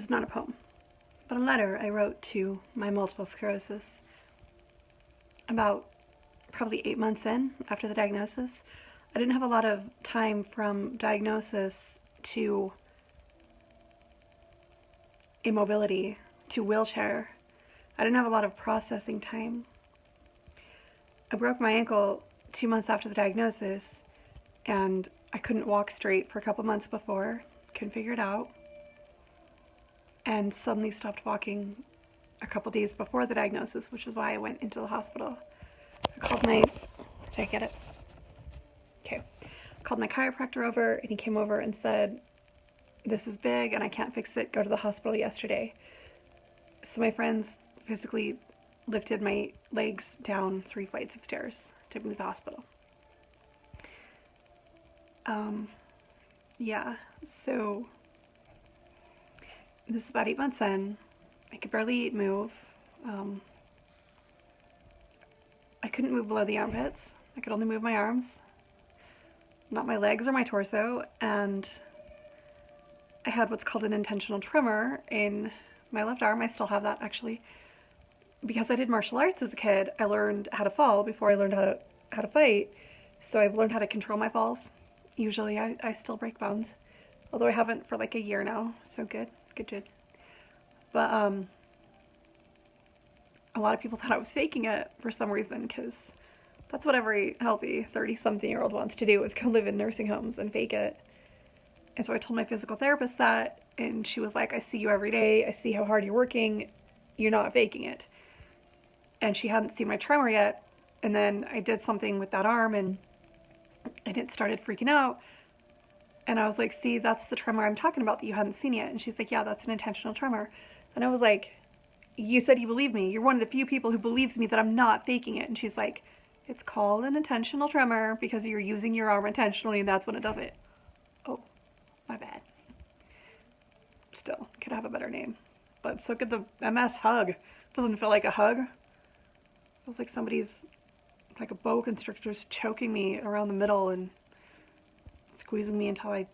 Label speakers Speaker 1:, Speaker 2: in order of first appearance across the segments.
Speaker 1: is not a poem, but a letter I wrote to my multiple sclerosis about probably 8 months in after the diagnosis. I didn't have a lot of time from diagnosis to immobility to wheelchair. I didn't have a lot of processing time. I broke my ankle 2 months after the diagnosis, and I couldn't walk straight for a couple months before, couldn't figure it out, and suddenly stopped walking a couple days before the diagnosis, which is why I went into the hospital. I called my, did I get it? Okay. I called my chiropractor over, and he came over and said, this is big and I can't fix it, go to the hospital yesterday. So my friends physically lifted my legs down 3 flights of stairs, took me to the hospital. Yeah, so this is about 8 months in. I could barely move. I couldn't move below the armpits. I could only move my arms, not my legs or my torso, and I had what's called an intentional tremor in my left arm. I still have that, actually. Because I did martial arts as a kid, I learned how to fall before I learned how to fight. So I've learned how to control my falls. Usually I still break bones, although I haven't for like a year now, so good. But a lot of people thought I was faking it for some reason, because that's what every healthy 30-something-year-old wants to do, is go live in nursing homes and fake it. And so I told my physical therapist that, and she was like, I see you every day, I see how hard you're working, you're not faking it. And she hadn't seen my tremor yet, and then I did something with that arm, and it started freaking out. And I was like, see, that's the tremor I'm talking about that you hadn't seen yet. And she's like, yeah, that's an intentional tremor. And I was like, you said you believe me. You're one of the few people who believes me that I'm not faking it. And she's like, it's called an intentional tremor because you're using your arm intentionally, and that's when it does it. Oh, my bad. Still, could have a better name. But so could the MS hug. Doesn't feel like a hug. It feels like somebody's, like a boa constrictor's choking me around the middle and squeezing me until I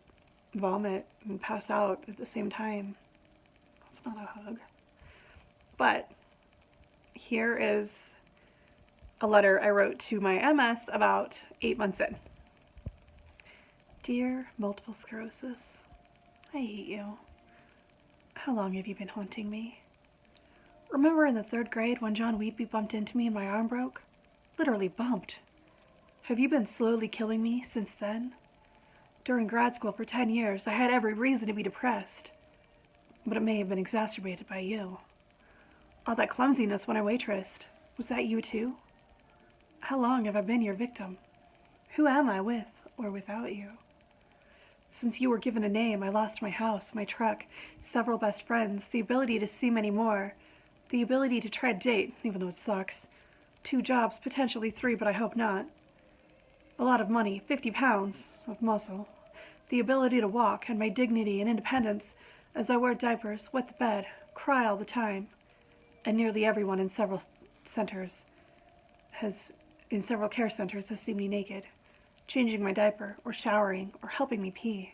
Speaker 1: vomit and pass out at the same time. That's not a hug. But here is a letter I wrote to my MS about 8 months in. Dear multiple sclerosis, I hate you. How long have you been haunting me? Remember in the 3rd grade when John Wheatby bumped into me and my arm broke? Literally bumped. Have you been slowly killing me since then? During grad school for 10 years, I had every reason to be depressed. But it may have been exacerbated by you. All that clumsiness when I waitressed, was that you too? How long have I been your victim? Who am I with or without you? Since you were given a name, I lost my house, my truck, several best friends, the ability to see many more, the ability to try to date, even though it sucks, 2 jobs, potentially 3, but I hope not. A lot of money, 50 pounds of muscle, the ability to walk, and my dignity and independence as I wear diapers, wet the bed, cry all the time. And nearly everyone in several care centers has seen me naked, changing my diaper, or showering, or helping me pee.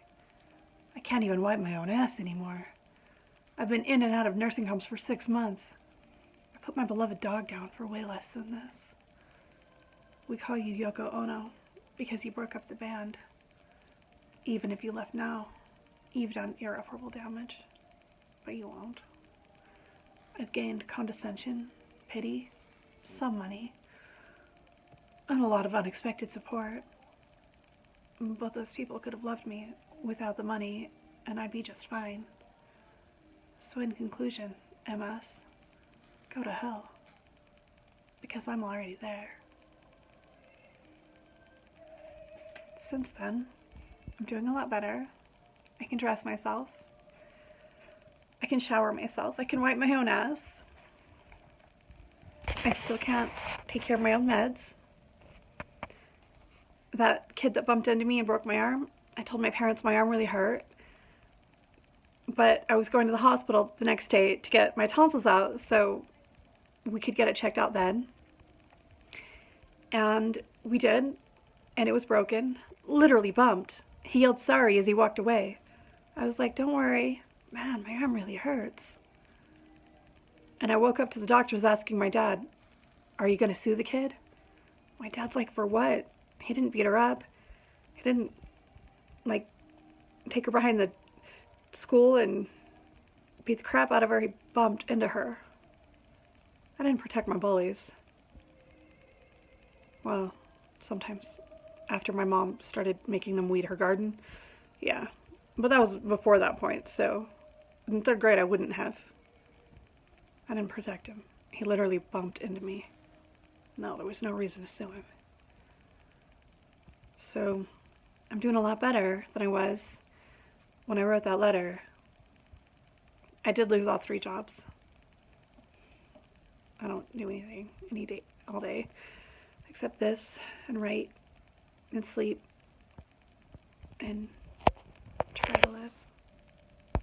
Speaker 1: I can't even wipe my own ass anymore. I've been in and out of nursing homes for 6 months. I put my beloved dog down for way less than this. We call you Yoko Ono because you broke up the band. Even if you left now, you've done irreparable damage. But you won't. I've gained condescension, pity, some money, and a lot of unexpected support. But those people could have loved me without the money, and I'd be just fine. So in conclusion, MS, go to hell. Because I'm already there. Since then, I'm doing a lot better. I can dress myself. I can shower myself. I can wipe my own ass. I still can't take care of my own meds. That kid that bumped into me and broke my arm, I told my parents my arm really hurt. But I was going to the hospital the next day to get my tonsils out, so we could get it checked out then. And we did, and it was broken. Literally bumped. He yelled sorry as he walked away. I was like, don't worry, man, my arm really hurts. And I woke up to the doctors asking my dad, are you going to sue the kid? My dad's like, for what? He didn't beat her up. He didn't, like, take her behind the school and beat the crap out of her. He bumped into her. I didn't protect my bullies. Well, sometimes after my mom started making them weed her garden. Yeah. But that was before that point, so in third grade I wouldn't have. I didn't protect him. He literally bumped into me. No, there was no reason to sue him. So I'm doing a lot better than I was when I wrote that letter. I did lose all 3 jobs. I don't do anything any day, all day, except this, and write, and sleep, and